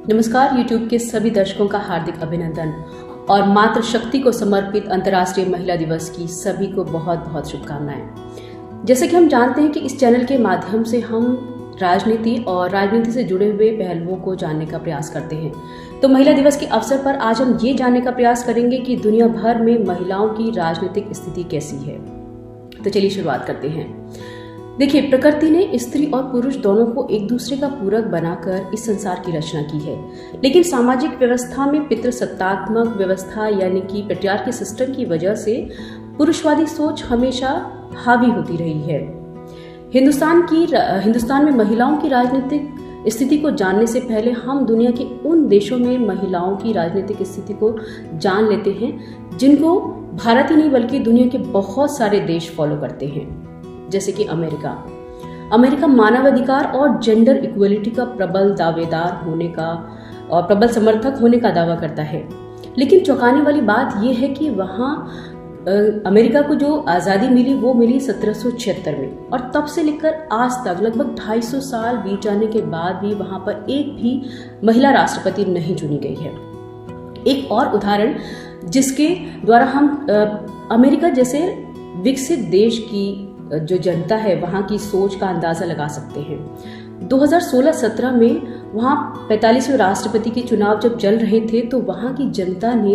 नमस्कार। YouTube के सभी दर्शकों का हार्दिक अभिनंदन और मातृशक्ति को समर्पित अंतर्राष्ट्रीय महिला दिवस की सभी को बहुत बहुत शुभकामनाएं। जैसे कि हम जानते हैं कि इस चैनल के माध्यम से हम राजनीति और राजनीति से जुड़े हुए पहलुओं को जानने का प्रयास करते हैं। तो महिला दिवस के अवसर पर आज हम ये जानने का प्रयास करेंगे कि दुनिया भर में महिलाओं की राजनीतिक स्थिति कैसी है। तो चलिए शुरुआत करते हैं। देखिए, प्रकृति ने स्त्री और पुरुष दोनों को एक दूसरे का पूरक बनाकर इस संसार की रचना की है, लेकिन सामाजिक व्यवस्था में पितृसत्तात्मक व्यवस्था यानी कि पैट्रियार्की सिस्टम की वजह से पुरुषवादी सोच हमेशा हावी होती रही है। हिंदुस्तान में महिलाओं की राजनीतिक स्थिति को जानने से पहले हम दुनिया के उन देशों में महिलाओं की राजनीतिक स्थिति को जान लेते हैं जिनको भारत ही नहीं बल्कि दुनिया के बहुत सारे देश फॉलो करते हैं। जैसे कि अमेरिका मानवाधिकार और जेंडर इक्वलिटी का प्रबल दावेदार होने का और प्रबल समर्थक होने का दावा करता है। लेकिन चौंकाने वाली बात यह है कि वहाँ अमेरिका को जो आज़ादी मिली वो मिली 1776 में, और तब से लेकर आज तक लगभग 250 साल बीत जाने के बाद भी वहाँ पर एक भी महिला राष्ट्रपति नहीं चुनी गई है। एक और उदाहरण जिसके द्वारा हम अमेरिका जैसे विकसित देश की जो जनता है वहाँ की सोच का अंदाज़ा लगा सकते हैं। 2016-17 में वहाँ 45वें राष्ट्रपति के चुनाव जब चल रहे थे तो वहाँ की जनता ने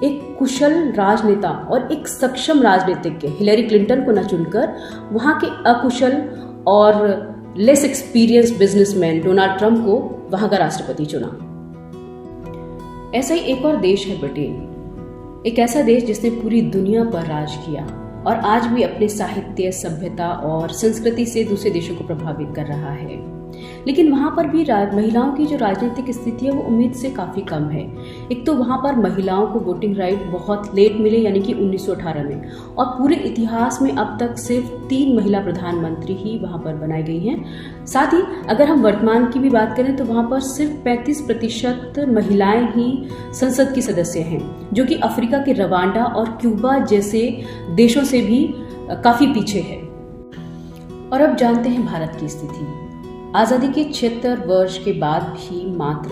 एक कुशल राजनेता और एक सक्षम राजनीतिज्ञ हिलरी क्लिंटन को न चुनकर वहाँ के अकुशल और less experience businessman Donald Trump को वहाँ का राष्ट्रपति चुना। ऐसा ही एक और देश है ब्रिटेन, एक ऐसा देश जिसने पूरी दुनिया पर राज किया और आज भी अपने साहित्य, सभ्यता और संस्कृति से दूसरे देशों को प्रभावित कर रहा है। लेकिन वहाँ पर भी महिलाओं की जो राजनीतिक स्थिति है वो उम्मीद से काफ़ी कम है। एक तो वहाँ पर महिलाओं को वोटिंग राइट बहुत लेट मिले यानी कि 1918 में, और पूरे इतिहास में अब तक सिर्फ 3 महिला प्रधानमंत्री ही वहाँ पर बनाई गई हैं। साथ ही अगर हम वर्तमान की भी बात करें तो वहाँ पर सिर्फ 35% महिलाएं ही संसद की सदस्य हैं, जो कि अफ्रीका के रवांडा और क्यूबा जैसे देशों से भी काफ़ी पीछे है। और अब जानते हैं भारत की स्थिति। आज़ादी के 76 वर्ष के बाद भी मात्र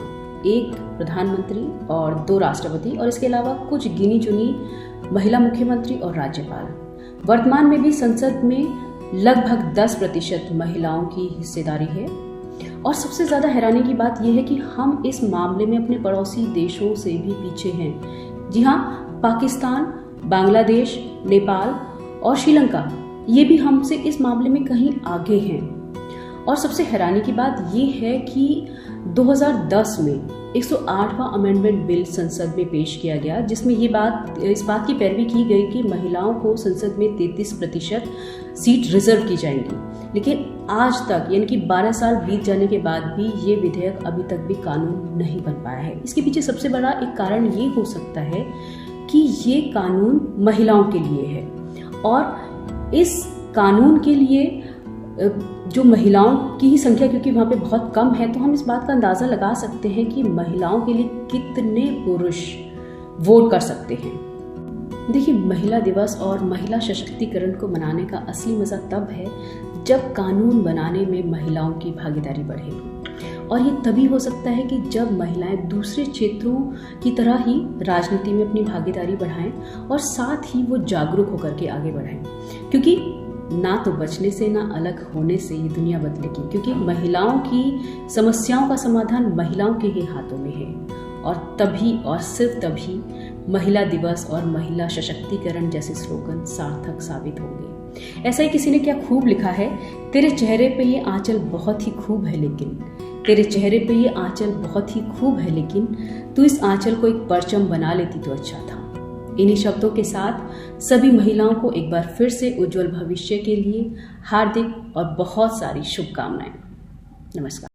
1 प्रधानमंत्री और 2 राष्ट्रपति और इसके अलावा कुछ गिनी चुनी महिला मुख्यमंत्री और राज्यपाल। वर्तमान में भी संसद में लगभग 10% महिलाओं की हिस्सेदारी है। और सबसे ज़्यादा हैरानी की बात यह है कि हम इस मामले में अपने पड़ोसी देशों से भी पीछे हैं। जी हाँ, पाकिस्तान, बांग्लादेश, नेपाल और श्रीलंका ये भी हमसे इस मामले में कहीं आगे हैं। और सबसे हैरानी की बात यह है कि 2010 में 108वां अमेंडमेंट बिल संसद में पेश किया गया, जिसमें इस बात की पैरवी की गई कि महिलाओं को संसद में 33% सीट रिजर्व की जाएंगी। लेकिन आज तक यानी कि 12 साल बीत जाने के बाद भी ये विधेयक अभी तक भी कानून नहीं बन पाया है। इसके पीछे सबसे बड़ा एक कारण ये हो सकता है कि ये कानून महिलाओं के लिए है, और इस कानून के लिए जो महिलाओं की ही संख्या क्योंकि वहाँ पे बहुत कम है, तो हम इस बात का अंदाज़ा लगा सकते हैं कि महिलाओं के लिए कितने पुरुष वोट कर सकते हैं। देखिए, महिला दिवस और महिला सशक्तिकरण को मनाने का असली मज़ा तब है जब कानून बनाने में महिलाओं की भागीदारी बढ़े, और ये तभी हो सकता है कि जब महिलाएं दूसरे क्षेत्रों की तरह ही राजनीति में अपनी भागीदारी बढ़ाएं और साथ ही वो जागरूक होकर के आगे बढ़ाएं। क्योंकि ना तो बचने से ना अलग होने से ये दुनिया बदलेगी, क्योंकि महिलाओं की समस्याओं का समाधान महिलाओं के ही हाथों में है। और तभी और सिर्फ तभी महिला दिवस और महिला सशक्तिकरण जैसे स्लोगन सार्थक साबित होंगे। ऐसा ही किसी ने क्या खूब लिखा है, तेरे चेहरे पे ये आंचल बहुत ही खूब है लेकिन, तेरे चेहरे पे ये आंचल बहुत ही खूब है लेकिन, तू इस आंचल को एक परचम बना लेती तो अच्छा था। इन्हीं शब्दों के साथ सभी महिलाओं को एक बार फिर से उज्जवल भविष्य के लिए हार्दिक और बहुत सारी शुभकामनाएं। नमस्कार।